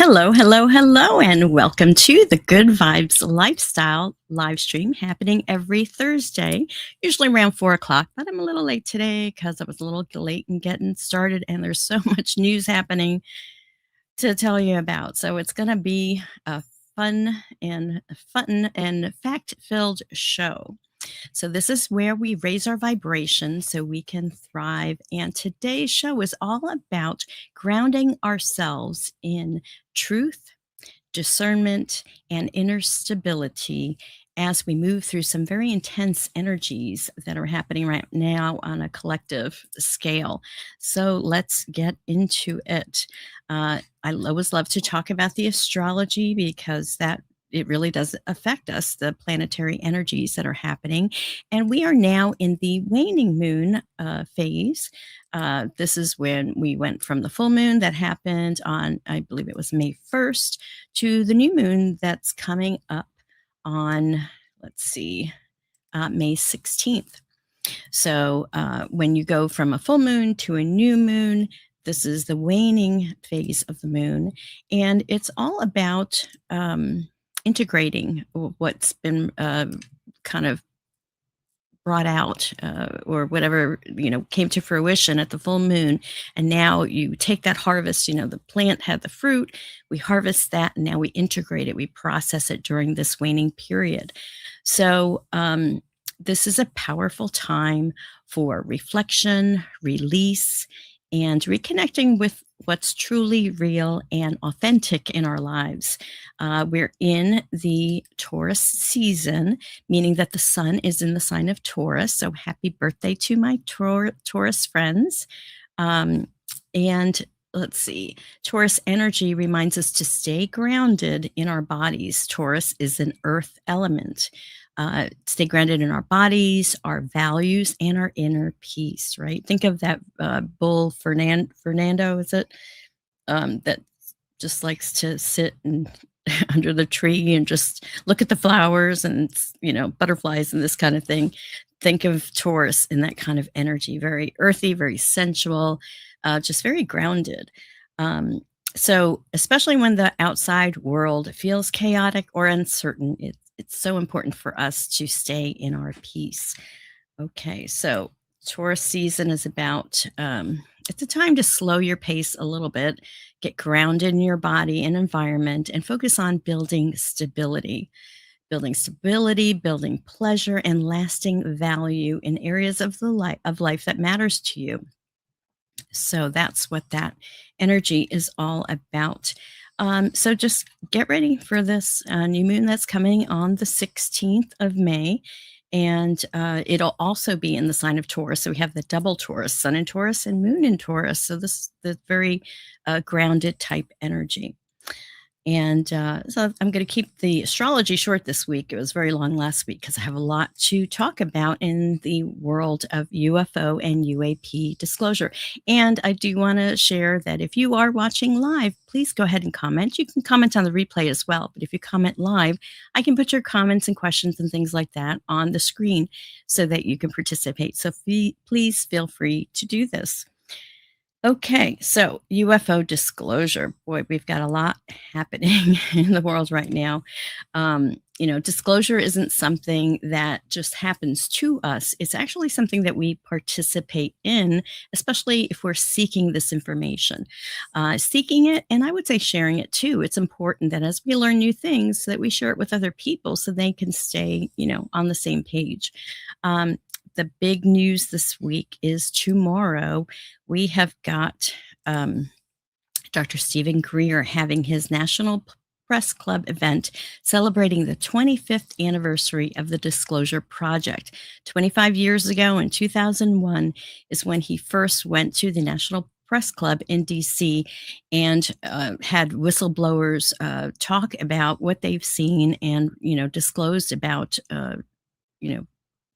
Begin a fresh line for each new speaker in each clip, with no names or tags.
Hello, hello, hello, and welcome to the Good Vibes Lifestyle live stream happening every Thursday, usually around 4 o'clock. But I'm a little late today because I was a little late in getting started, and there's so much news happening to tell you about. So it's going to be a fun and fact-filled show. So this is where we raise our vibration so we can thrive. And today's show is all about grounding ourselves in truth, discernment, and inner stability as we move through some very intense energies that are happening right now on a collective scale. So let's get into it. I always love to talk about the astrology because that it really does affect us, the planetary energies that are happening. And we are now in the waning moon phase. This is when we went from the full moon that happened on, I believe it was May 1st, to the new moon that's coming up on, let's see, May 16th. So when you go from a full moon to a new moon, this is the waning phase of the moon. And it's all about integrating what's been kind of brought out or whatever came to fruition at the full moon, and now you take that harvest. The plant had the fruit, we harvest that, and now we integrate it, we process it during this waning period. So this is a powerful time for reflection, release, and reconnecting with what's truly real and authentic in our lives. We're in the Taurus season, meaning that the sun is in the sign of Taurus. So happy birthday to my Taurus friends. And let's see, Taurus energy reminds us to stay grounded in our bodies. Taurus is an earth element. Stay grounded in our bodies, our values, and our inner peace, right? Think of that bull, Fernando, is it? That just likes to sit under the tree and just look at the flowers and, butterflies and this kind of thing. Think of Taurus in that kind of energy, very earthy, very sensual, just very grounded. So especially when the outside world feels chaotic or uncertain, it's so important for us to stay in our peace. Okay, so Taurus season is about, it's a time to slow your pace a little bit, get grounded in your body and environment, and focus on building stability. Building pleasure, and lasting value in areas of life that matters to you. So that's what that energy is all about. So just get ready for this new moon that's coming on the 16th of May. And it'll also be in the sign of Taurus. So we have the double Taurus, sun in Taurus and moon in Taurus. So this is the very grounded type energy. And so I'm going to keep the astrology short this week. It was very long last week because I have a lot to talk about in the world of UFO and UAP disclosure. And I do want to share that if you are watching live, please go ahead and comment. You can comment on the replay as well. But if you comment live, I can put your comments and questions and things like that on the screen so that you can participate. So please feel free to do this. Okay, so UFO disclosure. Boy, we've got a lot happening in the world right now. Disclosure isn't something that just happens to us. It's actually something that we participate in, especially if we're seeking this information. Seeking it, and I would say sharing it too. It's important that as we learn new things, that we share it with other people so they can stay, on the same page. The big news this week is tomorrow we have got Dr. Stephen Greer having his National Press Club event celebrating the 25th anniversary of the Disclosure Project. 25 years ago in 2001 is when he first went to the National Press Club in DC and had whistleblowers talk about what they've seen and, disclosed about,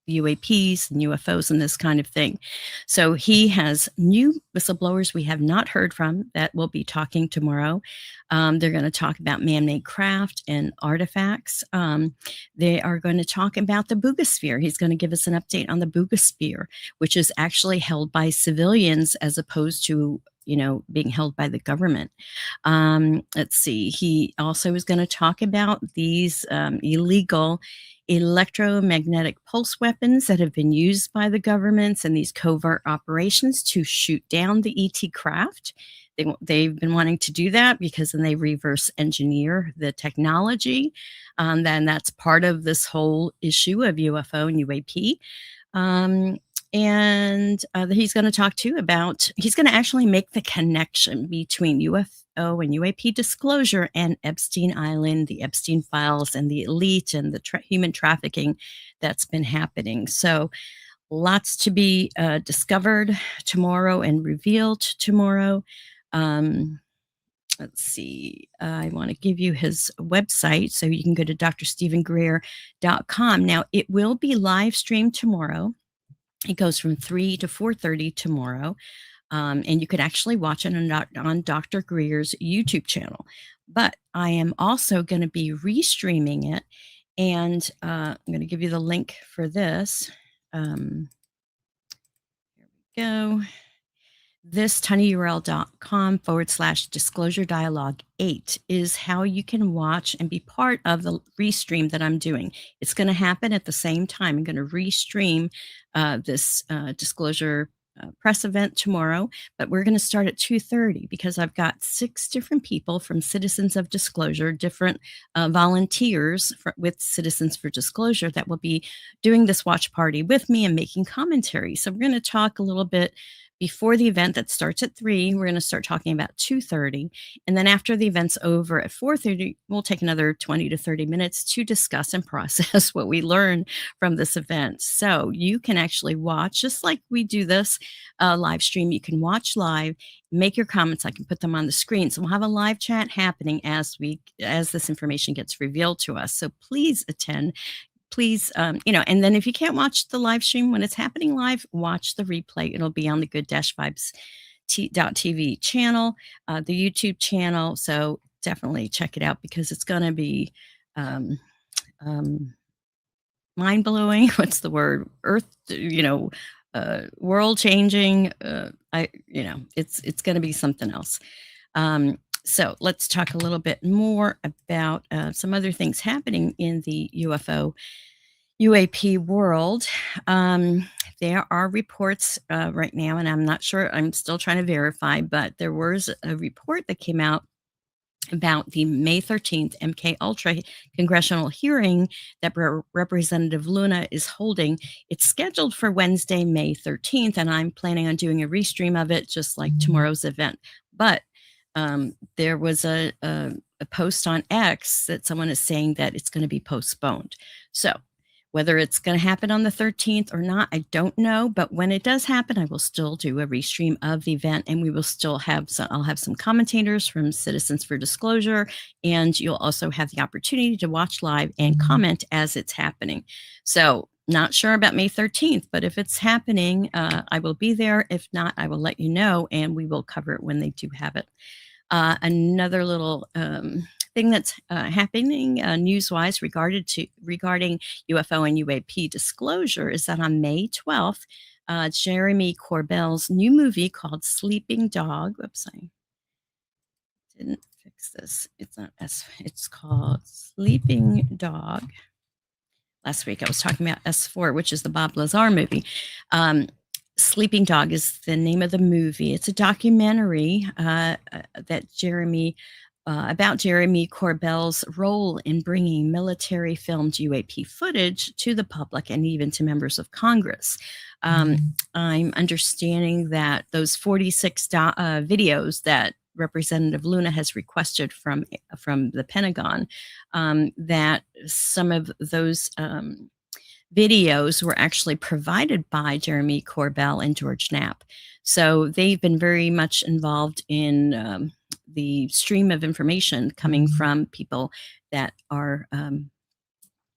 UAPs and UFOs and this kind of thing. So he has new whistleblowers we have not heard from that will be talking tomorrow. They're going to talk about man-made craft and artifacts. They are going to talk about the Boogosphere. He's going to give us an update on the Boogosphere, which is actually held by civilians as opposed to being held by the government. Let's see. He also is going to talk about these illegal electromagnetic pulse weapons that have been used by the governments and these covert operations to shoot down the ET craft. They've been wanting to do that because then they reverse engineer the technology. Then that's part of this whole issue of UFO and UAP. And he's going to talk too about, he's going to actually make the connection between UFO and UAP disclosure and Epstein Island, the Epstein files, and the elite and the human trafficking that's been happening. So lots to be discovered tomorrow and revealed tomorrow. Let's see. I want to give you his website so you can go to drstephengreer.com. Now, it will be live streamed tomorrow. It goes from 3 to 4:30 tomorrow. And you could actually watch it on Dr. Greer's YouTube channel. But I am also going to be restreaming it. And I'm going to give you the link for this. Here we go. This tinyurl.com/disclosure dialogue 8 is how you can watch and be part of the restream that I'm doing. It's going to happen at the same time. I'm going to restream this disclosure press event tomorrow, but we're going to start at 2:30 because I've got 6 different people from Citizens of Disclosure, different volunteers with Citizens for Disclosure that will be doing this watch party with me and making commentary. So we're going to talk a little bit before the event that starts at 3. We're going to start talking about 2:30. And then after the event's over at 4:30, we'll take another 20 to 30 minutes to discuss and process what we learned from this event. So you can actually watch, just like we do this live stream, you can watch live, make your comments. I can put them on the screen. So we'll have a live chat happening as this information gets revealed to us. So please attend. Please, and then if you can't watch the live stream when it's happening live, watch the replay. It'll be on the good-vibes.tv channel, the YouTube channel. So definitely check it out because it's going to be mind-blowing. What's the word? World changing. It's going to be something else. So let's talk a little bit more about some other things happening in the UFO UAP world. There are reports right now, and I'm not sure, I'm still trying to verify, but there was a report that came out about the May 13th MK Ultra Congressional hearing that Representative Luna is holding. It's scheduled for Wednesday, May 13th, and I'm planning on doing a restream of it just like tomorrow's event. But there was a post on X that someone is saying that it's going to be postponed. So whether it's going to happen on the 13th or not, I don't know. But when it does happen, I will still do a restream of the event, and we will still have I'll have some commentators from Citizens for Disclosure, and you'll also have the opportunity to watch live and comment as it's happening. So not sure about May 13th, but if it's happening, I will be there. If not, I will let you know, and we will cover it when they do have it. Another little thing that's happening news-wise regarding UFO and UAP disclosure is that on May 12th, Jeremy Corbell's new movie called Sleeping Dog. Whoops, I didn't fix this. It's not it's called Sleeping Dog. Last week I was talking about S4, which is the Bob Lazar movie. Sleeping Dog is the name of the movie. It's a documentary that about Jeremy Corbell's role in bringing military filmed UAP footage to the public and even to members of Congress. I'm understanding that those 46 videos that Representative Luna has requested from the Pentagon, that some of those videos were actually provided by Jeremy Corbell and George Knapp. So they've been very much involved in the stream of information coming from people that are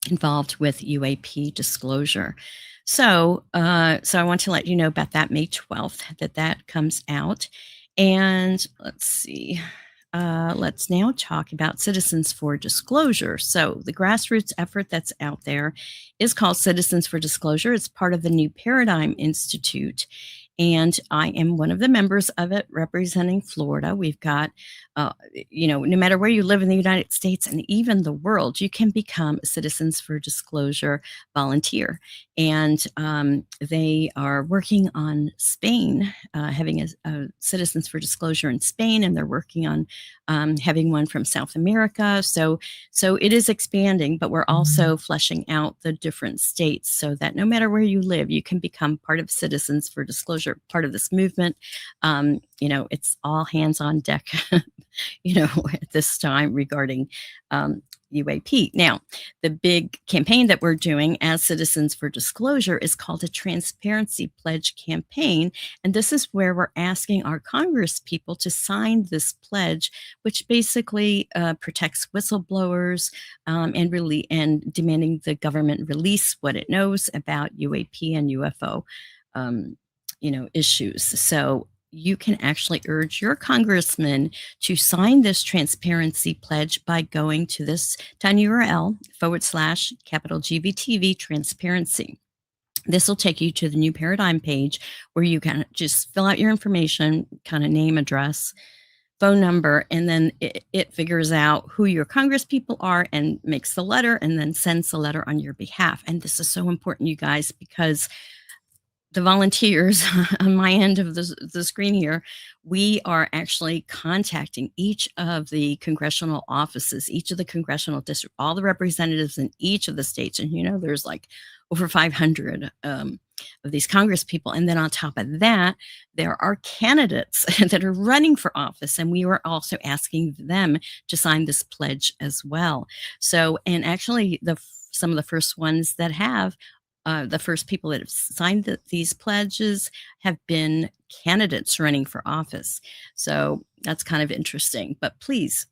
involved with UAP disclosure. So I want to let you know about that May 12th, that comes out. And let's see. Let's now talk about Citizens for Disclosure. So the grassroots effort that's out there is called Citizens for Disclosure. It's part of the New Paradigm Institute. and I am one of the members of it representing Florida. We've got, no matter where you live in the United States and even the world, you can become a Citizens for Disclosure volunteer. And they are working on Spain, having a Citizens for Disclosure in Spain, and they're working on having one from South America. So it is expanding, but we're also fleshing out the different states so that no matter where you live, you can become part of Citizens for Disclosure, part of this movement. It's all hands on deck, at this time regarding UAP. Now, the big campaign that we're doing as Citizens for Disclosure is called a Transparency Pledge Campaign. And this is where we're asking our Congress people to sign this pledge, which basically protects whistleblowers and demanding the government release what it knows about UAP and UFO, issues. So you can actually urge your congressman to sign this transparency pledge by going to this tiny URL /capital GVTV transparency. This will take you to the new paradigm page where you can just fill out your information, kind of name, address, phone number, and then it figures out who your congress people are and makes the letter and then sends the letter on your behalf. And this is so important, you guys, because the volunteers on my end of the screen here, we are actually contacting each of the congressional offices, each of the congressional districts, all the representatives in each of the states. And, there's like over 500 of these congress people. And then on top of that, there are candidates that are running for office. And we were also asking them to sign this pledge as well. So, and actually some of the first ones that have the first people that have signed these pledges have been candidates running for office. So that's kind of interesting. But please,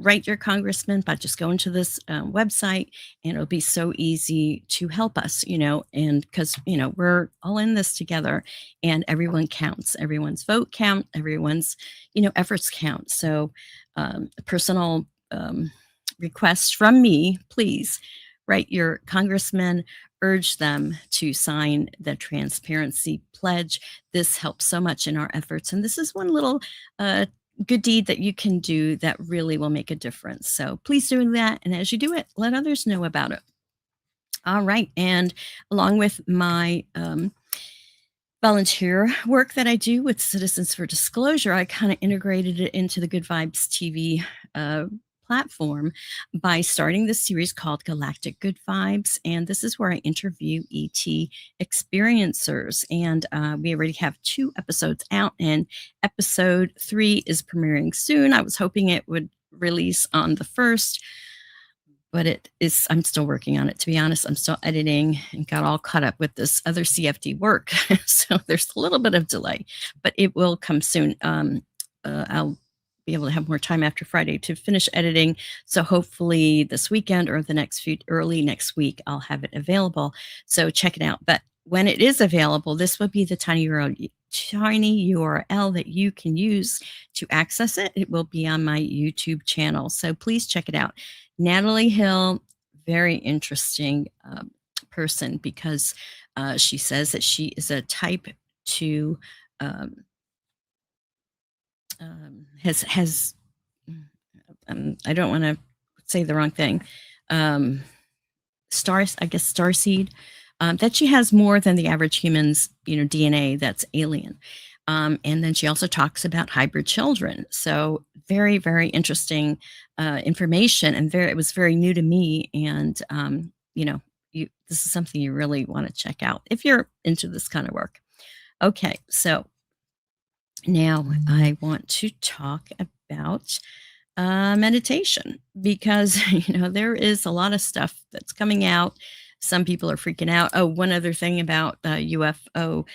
write your congressman by just going to this website, and it'll be so easy to help us, and because, we're all in this together and everyone counts, everyone's vote count, everyone's, efforts count. So a personal request from me, please write your congressman, urge them to sign the transparency pledge. This helps so much in our efforts. And this is one little good deed that you can do that really will make a difference. So please do that. And as you do it, let others know about it. All right. And along with my volunteer work that I do with Citizens for Disclosure, I kind of integrated it into the Good Vibes TV platform by starting this series called Galactic Good Vibes. And this is where I interview ET experiencers. And we already have 2 episodes out, and episode 3 is premiering soon. I was hoping it would release on the 1st, but I'm still working on it. To be honest, I'm still editing and got all caught up with this other CFD work. So there's a little bit of delay, but it will come soon. I'll be able to have more time after Friday to finish editing. So hopefully this weekend or early next week, I'll have it available. So check it out. But when it is available, this will be the tiny URL that you can use to access it. It will be on my YouTube channel. So please check it out. Natalie Hill, very interesting person, because she says that she is a type 2 has I don't want to say the wrong thing, starseed, that she has more than the average human's DNA that's alien. And then she also talks about hybrid children. So very, very interesting information, and it was very new to me. And this is something you really want to check out if you're into this kind of work. Okay, so now I want to talk about meditation, because there is a lot of stuff that's coming out. Some people are freaking out. Oh, one other thing about UFO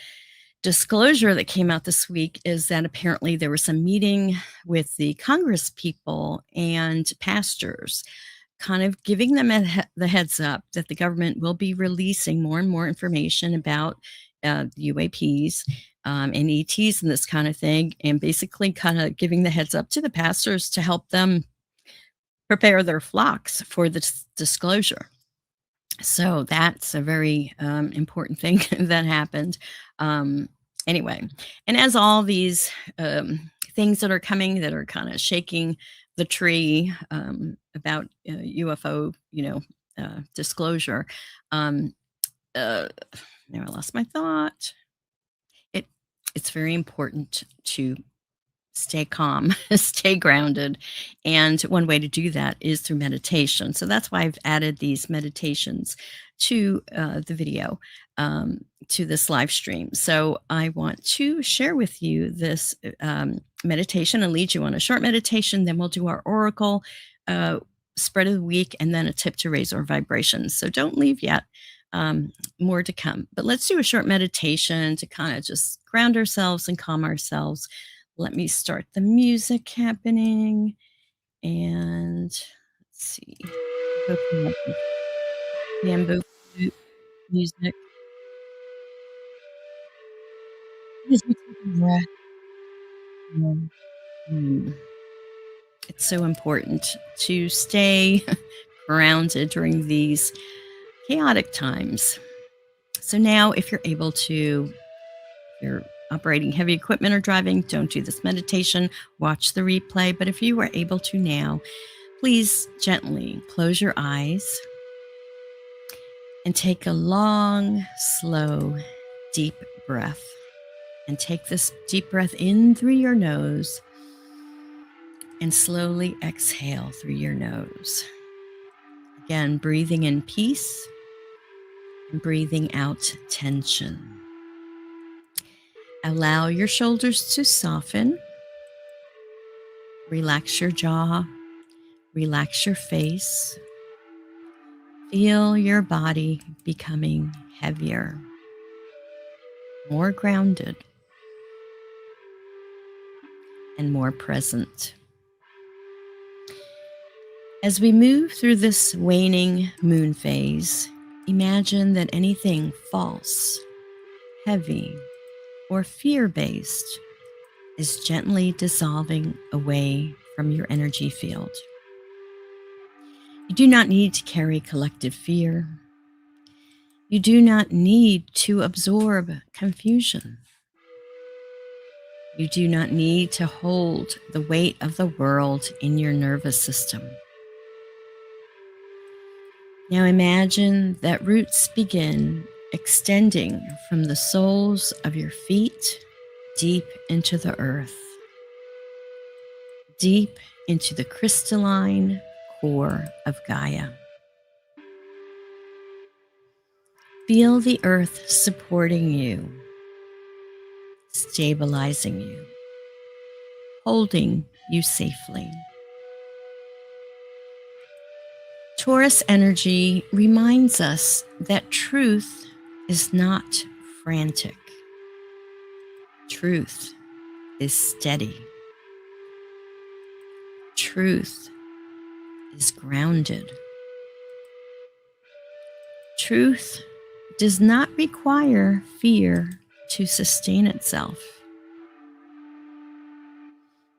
disclosure that came out this week is that apparently there was some meeting with the Congress people and pastors, kind of giving them the heads up that the government will be releasing more and more information about UAPs and ETs and this kind of thing, and basically kind of giving the heads up to the pastors to help them prepare their flocks for this disclosure. So that's a very important thing that happened. Anyway, and as all these things that are coming that are kind of shaking the tree about UFO, disclosure. Um, uh, Now I lost my thought. It it's very important to stay calm, stay grounded. And one way to do that is through meditation. So that's why I've added these meditations to the video, to this live stream. So I want to share with you this meditation and lead you on a short meditation. Then we'll do our oracle uh, spread of the week and then a tip to raise our vibrations. So don't leave yet. More to come. But let's do a short meditation to kind of just ground ourselves and calm ourselves. Let me start the music happening. And let's see. Hope you have some bamboo flute music. As we take a breath. Mm. It's so important to stay grounded during these chaotic times. So now, if you're able to, if you're operating heavy equipment or driving, don't do this meditation. Watch the replay. But if you are able to now, please gently close your eyes and take a long, slow, deep breath. And take this deep breath in through your nose and slowly exhale through your nose. Again, breathing in peace and breathing out tension. Allow your shoulders to soften. Relax your jaw. Relax your face. Feel your body becoming heavier, more grounded, and more present. As we move through this waning moon phase, imagine that anything false, heavy, or fear-based is gently dissolving away from your energy field. You do not need to carry collective fear. You do not need to absorb confusion. You do not need to hold the weight of the world in your nervous system. Now imagine that roots begin extending from the soles of your feet deep into the earth, deep into the crystalline core of Gaia. Feel the earth supporting you, stabilizing you, holding you safely. Taurus energy reminds us that truth is not frantic. Truth is steady. Truth is grounded. Truth does not require fear to sustain itself.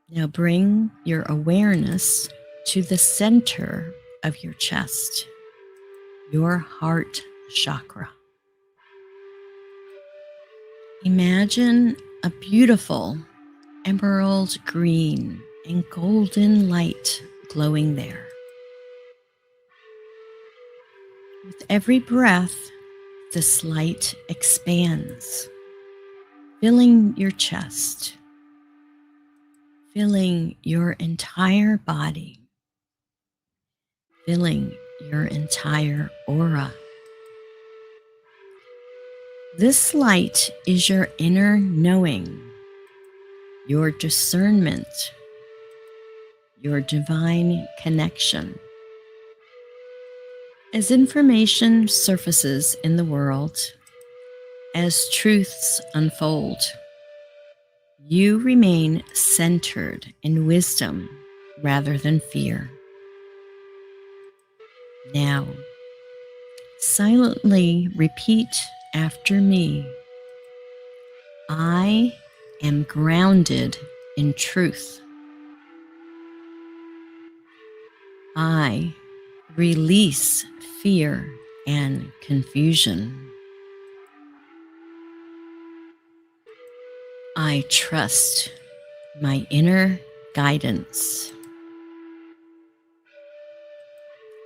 Now bring your awareness to the center of your chest, your heart chakra. Imagine a beautiful emerald green and golden light glowing there. With every breath, this light expands, filling your chest, filling your entire body, filling your entire aura. This light is your inner knowing, your discernment, your divine connection. As information surfaces in the world, as truths unfold, you remain centered in wisdom rather than fear. Now, silently repeat after me. I am grounded in truth. I release fear and confusion. I trust my inner guidance.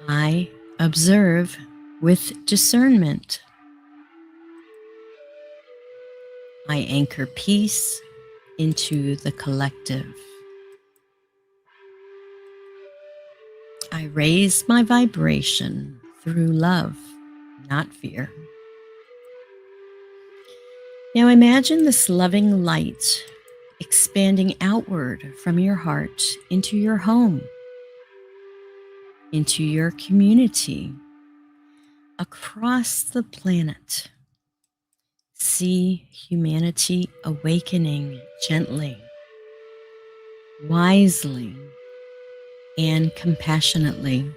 I observe with discernment. I anchor peace into the collective. I raise my vibration through love, not fear. Now imagine this loving light expanding outward from your heart into your home, into your community, across the planet. See humanity awakening gently, wisely, and compassionately.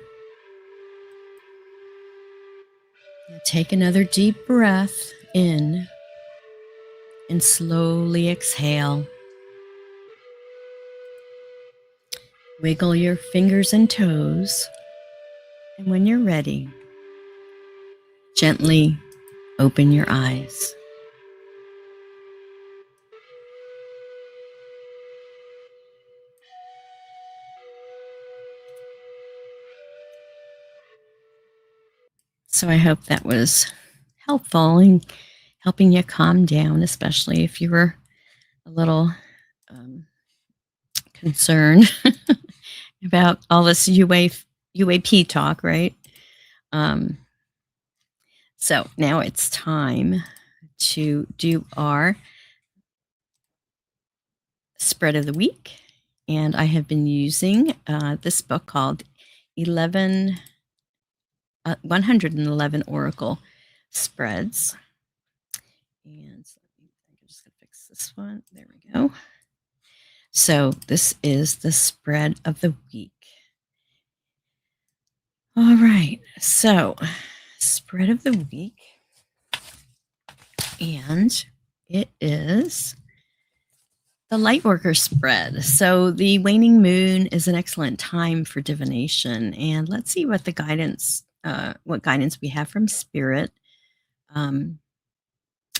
Now take another deep breath in and slowly exhale. Wiggle your fingers and toes, and when you're ready, gently open your eyes. So I hope that was helpful in helping you calm down, especially if you were a little concerned about all this UAP talk, right? So now it's time to do our spread of the week. And I have been using this book called 111 Oracle Spreads. And I'm just going to fix this one. There we go. So this is the spread of the week. All right. So spread of the week. And it is the Lightworker Spread. So the waning moon is an excellent time for divination. And let's see what the guidance, we have from Spirit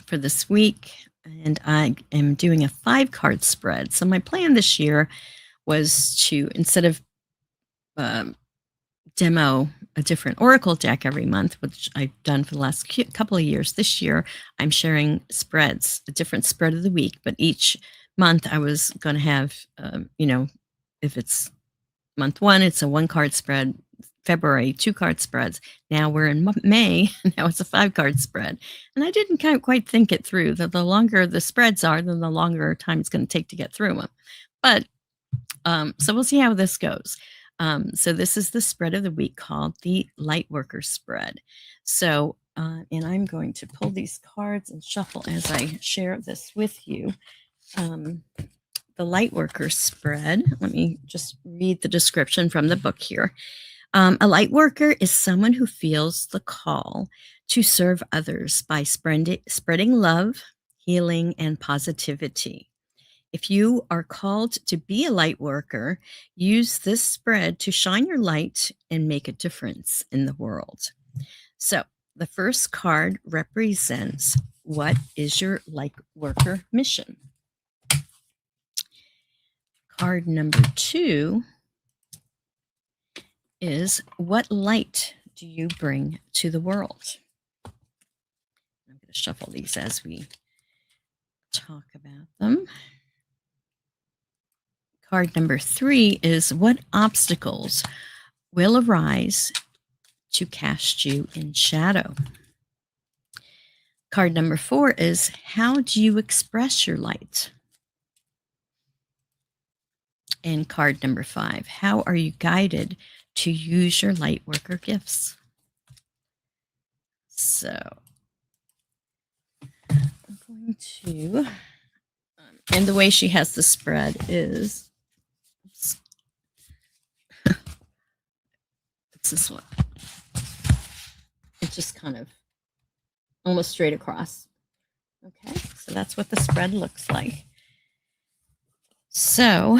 for this week. And I am doing a 5-card spread. So my plan this year was to, instead of demo a different Oracle deck every month, which I've done for the last couple of years, this year I'm sharing spreads, a different spread of the week, but each month I was going to have, if it's month 1, it's a 1-card spread. February, 2-card spreads. Now we're in May, now it's a 5-card spread. And I didn't quite think it through, that the longer the spreads are, then the longer time it's going to take to get through them. But so we'll see how this goes. So this is the spread of the week called the Lightworker Spread. So, and I'm going to pull these cards and shuffle as I share this with you. The Lightworker Spread, let me just read the description from the book here. A light worker is someone who feels the call to serve others by spreading love, healing, and positivity. If you are called to be a light worker, use this spread to shine your light and make a difference in the world. So the first card represents, what is your light worker mission? Card number 2 is, what light do you bring to the world? I'm going to shuffle these as we talk about them. Card number 3 is, what obstacles will arise to cast you in shadow? Card number 4 is, how do you express your light? And card number 5, how are you guided to use your light worker gifts? So I'm going to, and the way she has the spread is, it's this one. It's just kind of almost straight across. Okay, so that's what the spread looks like. So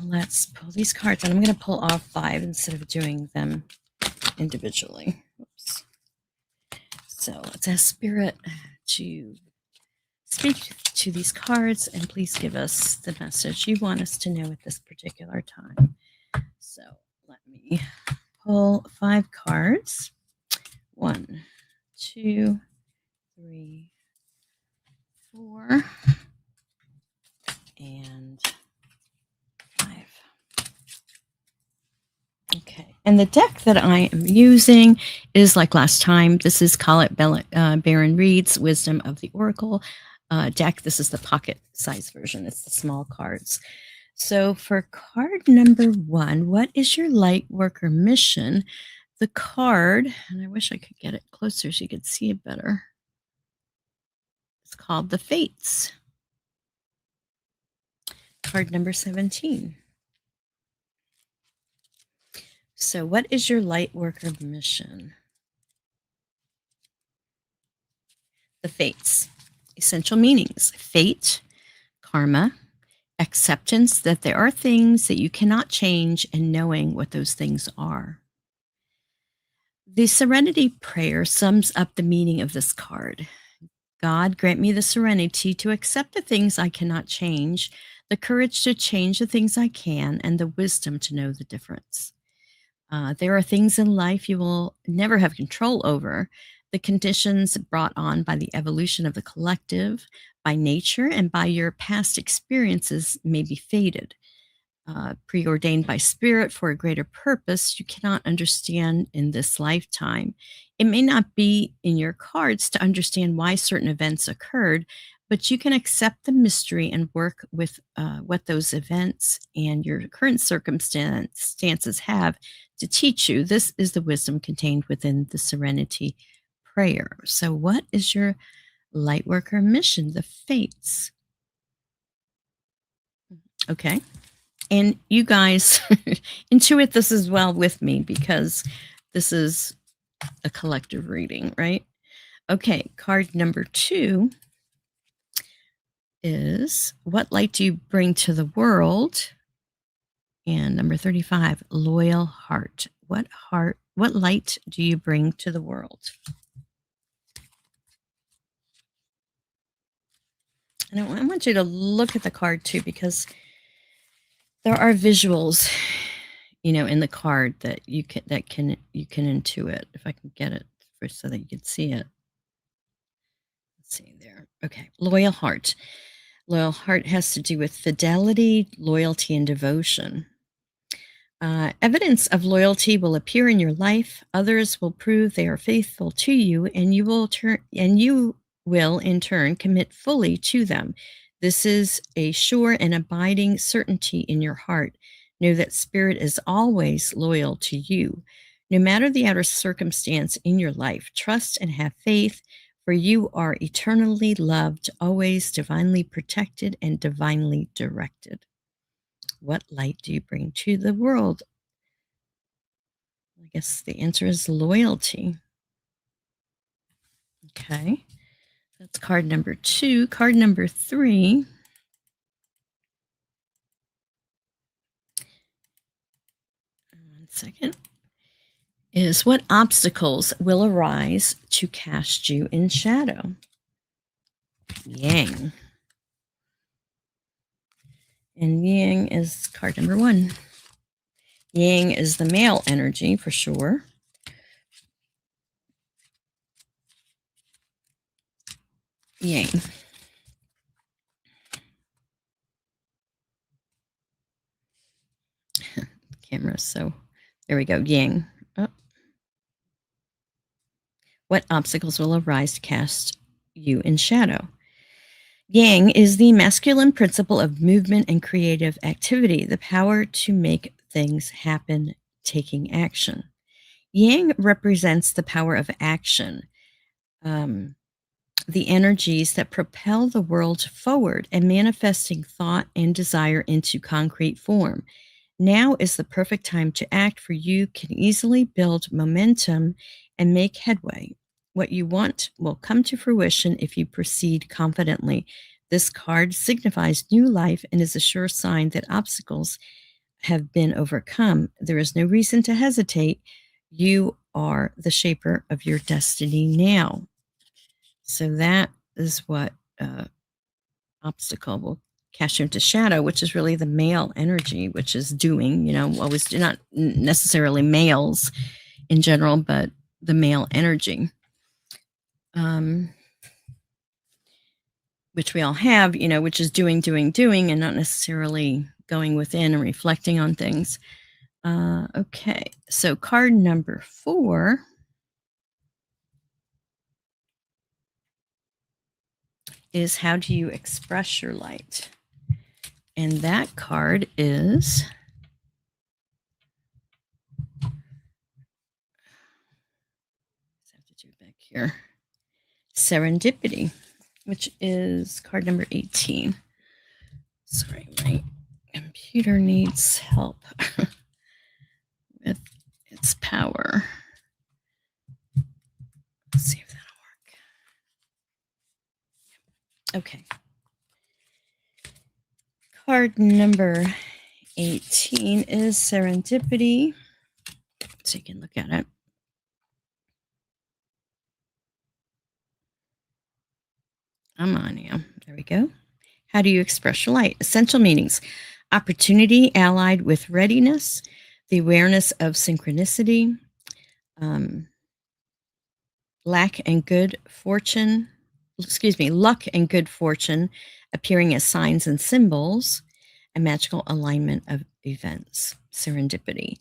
let's pull these cards, and I'm going to pull all 5 instead of doing them individually. Oops. So let's ask Spirit to speak to these cards and please give us the message you want us to know at this particular time. So let me pull 5 cards. 1, 2, 3, 4, and 5. Okay, and the deck that I am using is like last time. This is Colette Baron Reed's Wisdom of the Oracle deck. This is the pocket size version. It's the small cards. So for card number 1, what is your light worker mission? The card, and I wish I could get it closer so you could see it better. It's called the Fates. Card number 17. So what is your light worker mission? The Fates. Essential meanings: fate, karma, acceptance that there are things that you cannot change, and knowing what those things are. The Serenity Prayer sums up the meaning of this card. God, grant me the serenity to accept the things I cannot change, the courage to change the things I can, and the wisdom to know the difference. There are things in life you will never have control over. The conditions brought on by the evolution of the collective, by nature, and by your past experiences may be fated. Preordained by spirit for a greater purpose you cannot understand in this lifetime. It may not be in your cards to understand why certain events occurred, but you can accept the mystery and work with what those events and your current circumstances have to teach you. This is the wisdom contained within the Serenity Prayer. So, what is your Lightworker mission? The Fates. Okay. And you guys intuit this as well with me because this is a collective reading, right? Okay, card number 2 is what light do you bring to the world? And number 35, loyal heart. What light do you bring to the world? And I want you to look at the card too, because there are visuals, in the card that you can intuit. If I can get it first so that you can see it. Let's see there. Okay, loyal heart. Loyal heart has to do with fidelity, loyalty, and devotion. Evidence of loyalty will appear in your life. Others will prove they are faithful to you, and you will in turn commit fully to them. This is a sure and abiding certainty in your heart. Know that spirit is always loyal to you. No matter the outer circumstance in your life, trust and have faith, for you are eternally loved, always divinely protected, and divinely directed. What light do you bring to the world? I guess the answer is loyalty. Okay. That's card number 2. Card number 3. One second. Is what obstacles will arise to cast you in shadow? Yang. And Yang is card number 1. Yang is the male energy for sure. Yang. Camera, so there we go. Yang. Oh. What obstacles will arise to cast you in shadow? Yang is the masculine principle of movement and creative activity, the power to make things happen, taking action. Yang represents the power of action, the energies that propel the world forward and manifesting thought and desire into concrete form. Now is the perfect time to act, for you can easily build momentum and make headway. What you want will come to fruition if you proceed confidently. This card signifies new life and is a sure sign that obstacles have been overcome. There is no reason to hesitate. You are the shaper of your destiny now. So that is what obstacle will cast you into shadow, which is really the male energy, which is doing, always not necessarily males in general, but the male energy, which we all have, which is doing, and not necessarily going within and reflecting on things. Okay, so card number 4 is how do you express your light? And that card is back here, serendipity, which is card number 18. Sorry, my computer needs help with its power. Let's see if that'll work. Okay. Card number 18 is serendipity. So you can look at it. I'm on now. There we go. How do you express your light? Essential meanings: opportunity allied with readiness, the awareness of synchronicity, luck and good fortune appearing as signs and symbols, a magical alignment of events, serendipity.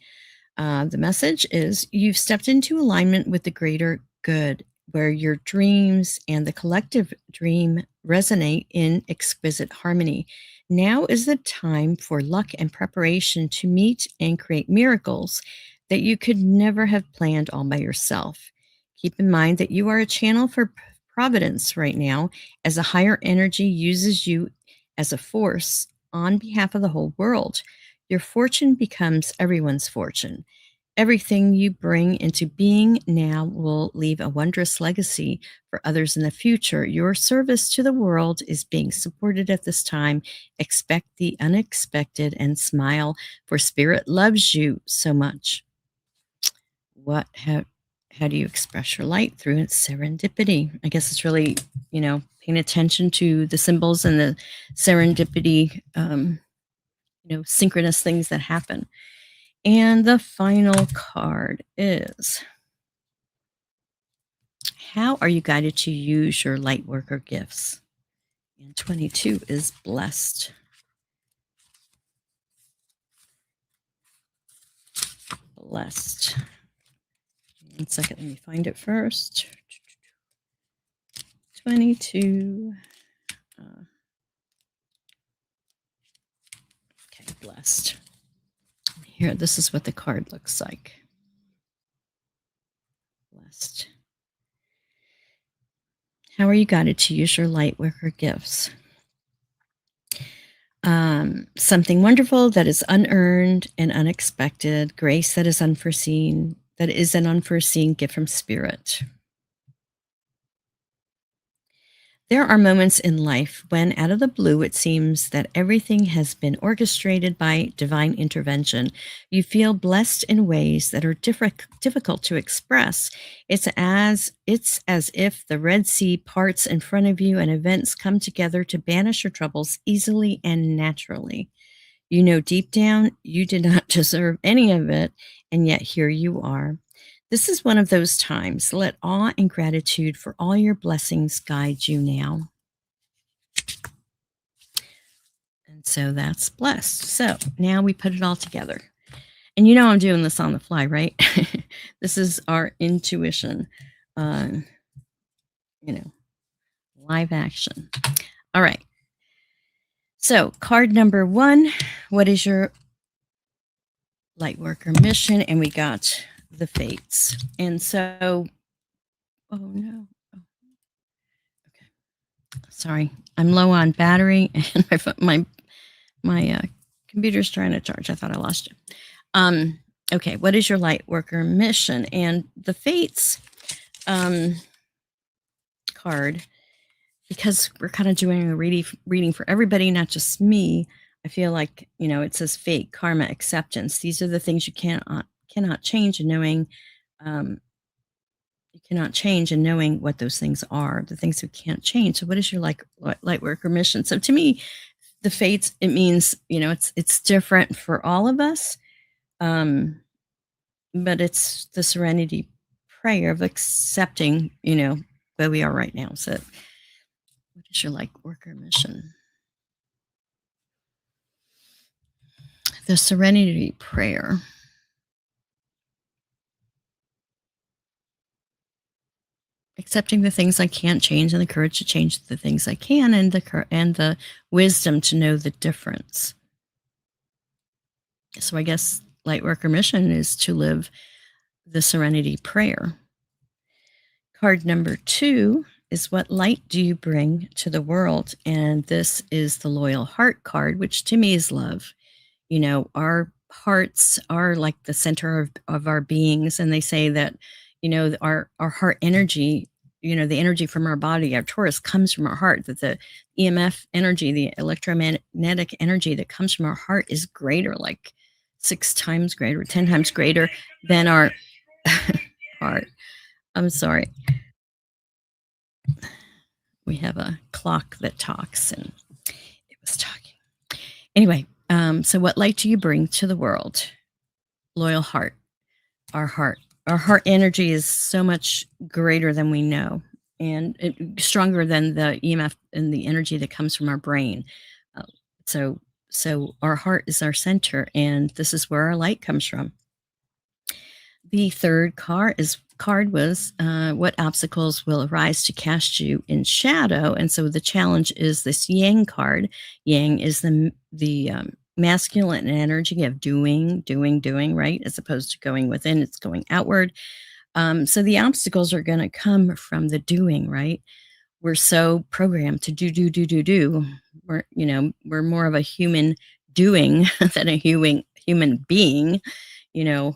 The message is you've stepped into alignment with the greater good, where your dreams and the collective dream resonate in exquisite harmony. Now is the time for luck and preparation to meet and create miracles that you could never have planned all by yourself. Keep in mind that you are a channel for providence right now, as a higher energy uses you as a force on behalf of the whole world. Your fortune becomes everyone's fortune. Everything you bring into being now will leave a wondrous legacy for others in the future. Your service to the world is being supported at this time. Expect the unexpected and smile, for Spirit loves you so much. How do you express your light? Through serendipity. I guess it's really, paying attention to the symbols and the serendipity, synchronous things that happen. And the final card is, how are you guided to use your Lightworker gifts? And 22 is blessed. Blessed. 1 second, let me find it first. 22. Okay, blessed. Here, this is what the card looks like. Blessed. How are you guided to use your Lightworker gifts? Something wonderful that is unearned and unexpected, grace that is unforeseen, that is an unforeseen gift from Spirit. There are moments in life when, out of the blue, it seems that everything has been orchestrated by divine intervention. You feel blessed in ways that are difficult to express. It's as if the Red Sea parts in front of you and events come together to banish your troubles easily and naturally. You know deep down you did not deserve any of it, and yet here you are. This is one of those times. Let awe and gratitude for all your blessings guide you now. And so that's blessed. So now we put it all together. And I'm doing this on the fly, right? This is our intuition, live action. All right. So card number 1, what is your Lightworker mission? And we got the fates. And so, oh no. Oh. Okay. Sorry, I'm low on battery and my computer's trying to charge. I thought I lost you. Okay, what is your Lightworker mission? And the fates card, because we're kind of doing a reading for everybody, not just me. I feel like, it says fate, karma, acceptance. These are the things you cannot change, and knowing, You cannot change, and knowing what those things are, the things we can't change. So what is your light worker mission? So to me, the fates, it means, it's different for all of us. But it's the serenity prayer of accepting, where we are right now. So what is your light worker mission? The serenity prayer. Accepting the things I can't change, and the courage to change the things I can, and the wisdom to know the difference. So I guess light worker mission is to live the serenity prayer. Card number 2 is, what light do you bring to the world? And this is the loyal heart card, which to me is love. Our hearts are like the center of our beings. And they say that, our heart energy, the energy from our body, our Taurus, comes from our heart, that the EMF energy, the electromagnetic energy that comes from our heart is greater, like 6 times greater, 10 times greater than our heart. I'm sorry. We have a clock that talks, and it was talking. Anyway, so what light do you bring to the world? Loyal heart. Our heart. Our heart energy is so much greater than we know, and stronger than the EMF and the energy that comes from our brain. Uh, so our heart is our center, and this is where our light comes from. The third card was, what obstacles will arise to cast you in shadow? And so the challenge is this Yang card. Yang is the masculine energy of doing, right? As opposed to going within, it's going outward. So the obstacles are going to come from the doing, right? We're so programmed to do. We're more of a human doing than a human being. The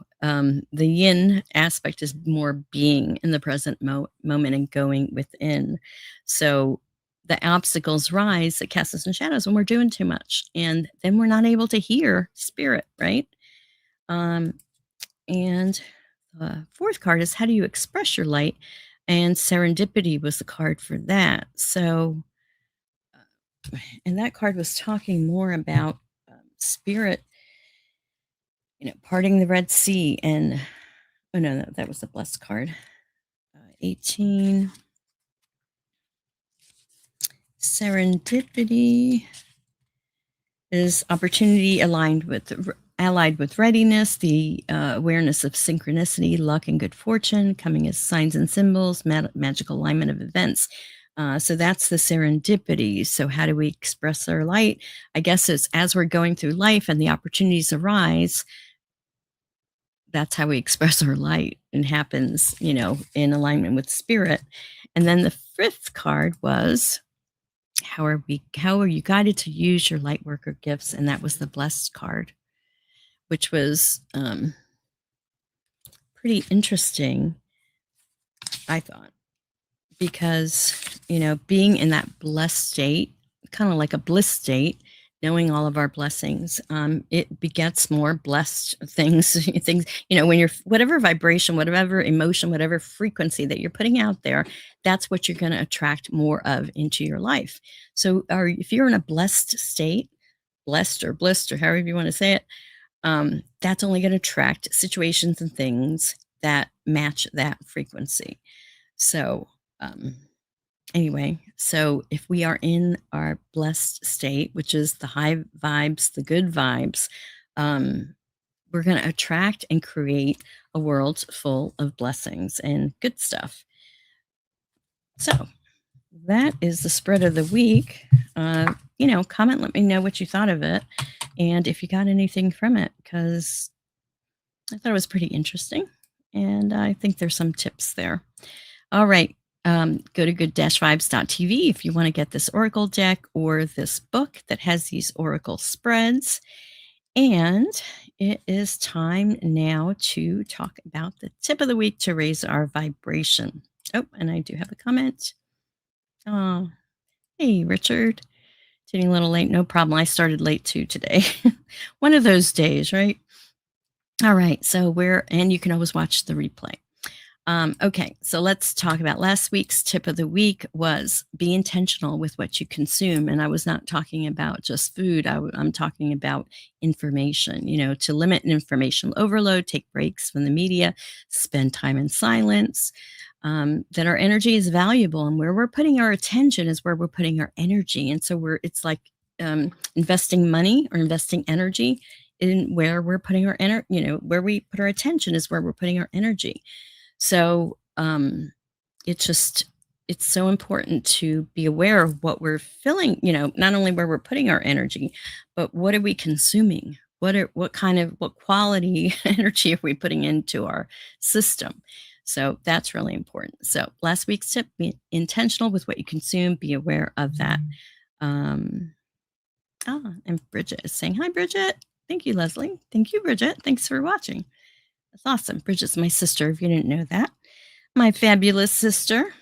yin aspect is more being in the present moment and going within. So the obstacles rise that cast us in shadows when we're doing too much, and then we're not able to hear spirit, right? And the fourth card is, how do you express your light? And serendipity was the card for that. So, and that card was talking more about spirit, parting the Red Sea. And oh no, that was the blessed card. 18. Serendipity is opportunity allied with readiness, the awareness of synchronicity, luck, and good fortune coming as signs and symbols, magical alignment of events. So that's the serendipity. So how do we express our light? I guess it's as we're going through life and the opportunities arise, that's how we express our light, and happens, in alignment with spirit. And then the fifth card was, how are you guided to use your light worker gifts? And that was the blessed card, which was pretty interesting, I thought, because, being in that blessed state, kind of like a bliss state, knowing all of our blessings, it begets more blessed things. When you're, whatever vibration, whatever emotion, whatever frequency that you're putting out there, that's what you're going to attract more of into your life. So if you're in a blessed state, blessed or blissed, or however you want to say it, that's only going to attract situations and things that match that frequency. So, anyway, so if we are in our blessed state, which is the high vibes, the good vibes, we're going to attract and create a world full of blessings and good stuff. So that is the spread of the week. Comment, let me know what you thought of it, and if you got anything from it, because I thought it was pretty interesting, and I think there's some tips there. All right. Go to good-vibes.tv if you want to get this oracle deck or this book that has these oracle spreads. And it is time now to talk about the tip of the week to raise our vibration. Oh, and I do have a comment. Oh, hey, Richard. Getting a little late. No problem. I started late too today. One of those days, right? All right. So and you can always watch the replay. Okay, so let's talk about last week's tip of the week was be intentional with what you consume. And I was not talking about just food. I'm talking about information, to limit information overload, take breaks from the media, spend time in silence, that our energy is valuable and where we're putting our attention is where we're putting our energy. And so it's like investing money or investing energy in where we're putting our energy, where we put our attention is where we're putting our energy. So it's so important to be aware of what we're feeling, not only where we're putting our energy, but what are we consuming? What quality energy are we putting into our system? So that's really important. So last week's tip, be intentional with what you consume, be aware of that. And Bridget is saying, hi, Bridget. Thank you, Leslie. Thank you, Bridget. Thanks for watching. That's awesome. Bridget's my sister, if you didn't know that. My fabulous sister.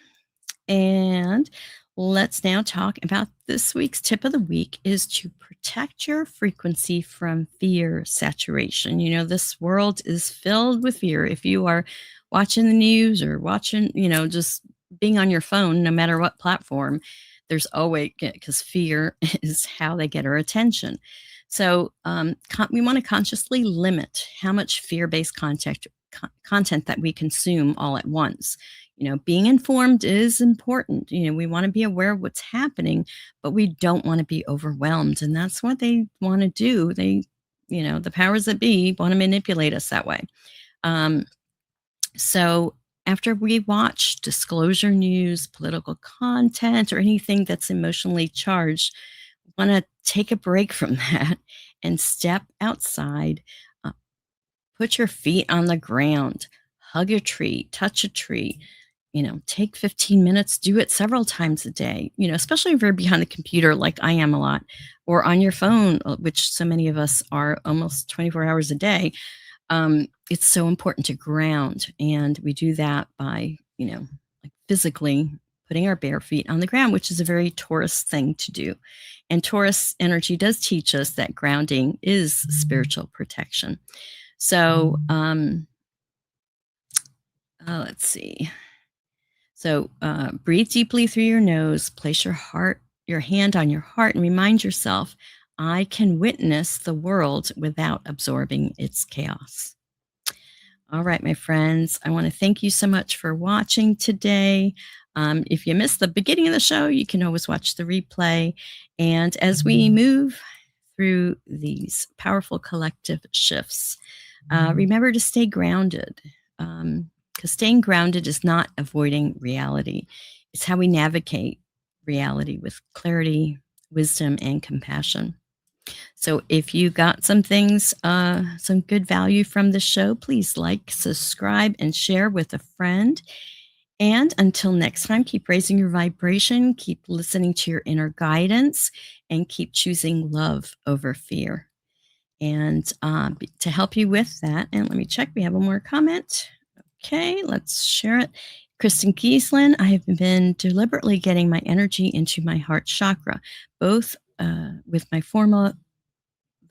And let's now talk about this week's tip of the week is to protect your frequency from fear saturation. This world is filled with fear. If you are watching the news or watching, just being on your phone, no matter what platform, there's always, because fear is how they get our attention. So we want to consciously limit how much fear-based content that we consume all at once. Being informed is important. We want to be aware of what's happening, but we don't want to be overwhelmed. And that's what they want to do. They, the powers that be want to manipulate us that way. So after we watch disclosure news, political content, or anything that's emotionally charged, want to take a break from that and step outside, put your feet on the ground, hug a tree, touch a tree, take 15 minutes, do it several times a day, especially if you're behind the computer like I am a lot, or on your phone, which so many of us are almost 24 hours a day. It's so important to ground. And we do that by, like physically putting our bare feet on the ground, which is a very Taurus thing to do. And Taurus energy does teach us that grounding is spiritual protection. So let's see. So breathe deeply through your nose, place your hand on your heart, and remind yourself, I can witness the world without absorbing its chaos. All right, my friends, I want to thank you so much for watching today. If you missed the beginning of the show, you can always watch the replay. And as we move through these powerful collective shifts, remember to stay grounded, because staying grounded is not avoiding reality. It's how we navigate reality with clarity, wisdom, and compassion. So if you got some things, some good value from the show, please like, subscribe, and share with a friend. And until next time, keep raising your vibration, keep listening to your inner guidance, and keep choosing love over fear. And to help you with that, and let me check, we have one more comment. Okay, let's share it. Kristen Giesland, I have been deliberately getting my energy into my heart chakra, both with my formal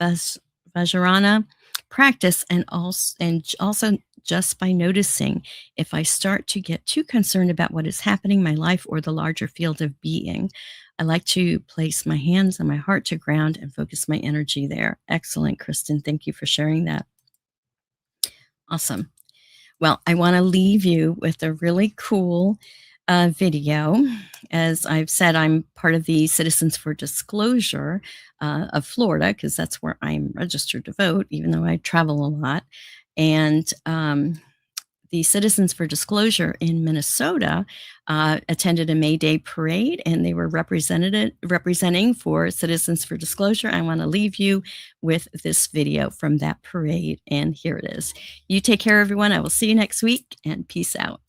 Vajrayana practice and also just by noticing if I start to get too concerned about what is happening in my life or the larger field of being. I like to place my hands on my heart to ground and focus my energy there. Excellent, Kristen. Thank you for sharing that. Awesome. Well, I want to leave you with a really cool video. As I've said, I'm part of the Citizens for Disclosure of Florida, because that's where I'm registered to vote, even though I travel a lot. And the Citizens for Disclosure in Minnesota attended a May Day parade, and they were representing for Citizens for Disclosure. I want to leave you with this video from that parade, and here it is. You take care, everyone. I will see you next week, and peace out.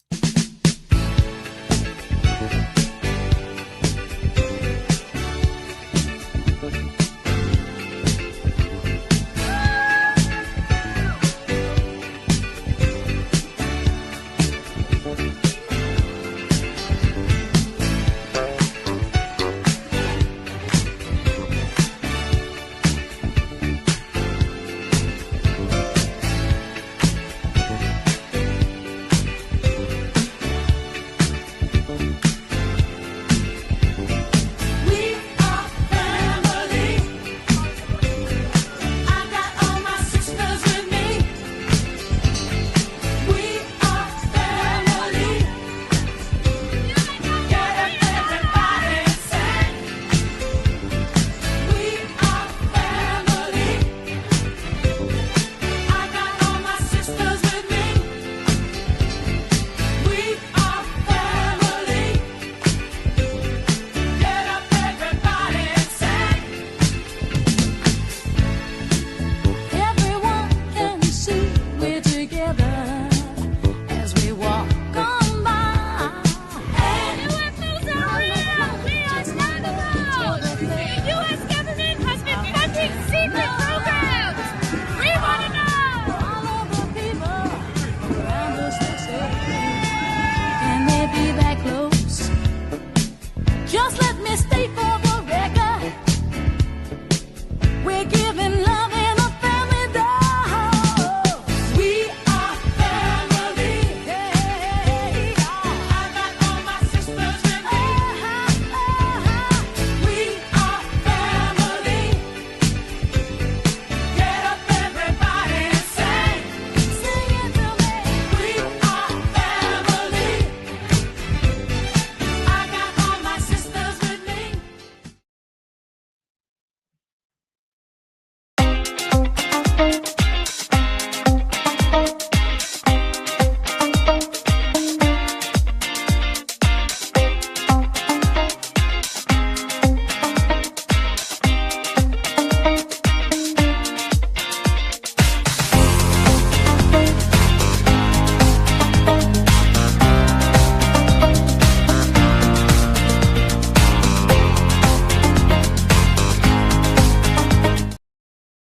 stay for